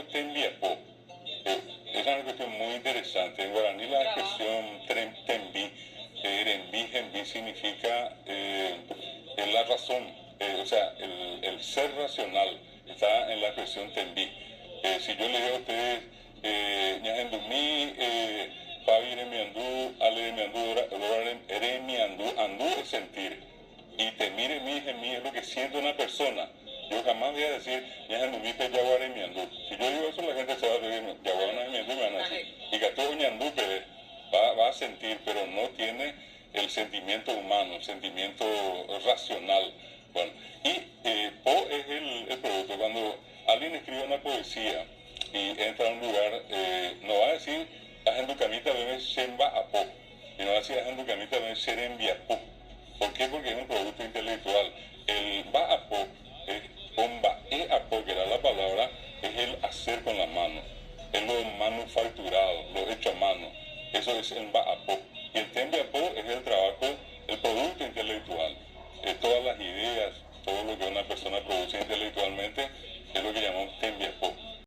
tembiapó. Es una cuestión muy interesante. En guaraní la expresión tembi, rembi significa la razón, o sea, el ser racional está en la expresión tembi. Si yo le digo a ustedes, ñajendumí, Fabi remiandú, ale remiandú, andú es sentir. Y temir en mí es lo que siente una persona. Yo jamás voy a decir, ñajendumí pe yaguare miandú. Si yo digo eso, la gente se va a reír, yaguare miandú me van a decir. Y gató ñandú va a sentir, pero no tiene el sentimiento humano, el sentimiento racional. Bueno, y po es el producto. Cuando alguien escribe una poesía y entra a un lugar, no va a decir, ajenducamita debe semba a po, y no va a decir, ajenducamita debe ser enviapo. ¿Por qué? Porque es un producto intelectual. El va a po, bomba e a po, que era la palabra, es el hacer con la mano, es lo manufacturado, lo hecho a mano. Eso es el va a po. Y el tembiapó es el trabajo, el producto intelectual. Todas las ideas, todo lo que una persona produce intelectualmente es lo que llamamos tembiapó.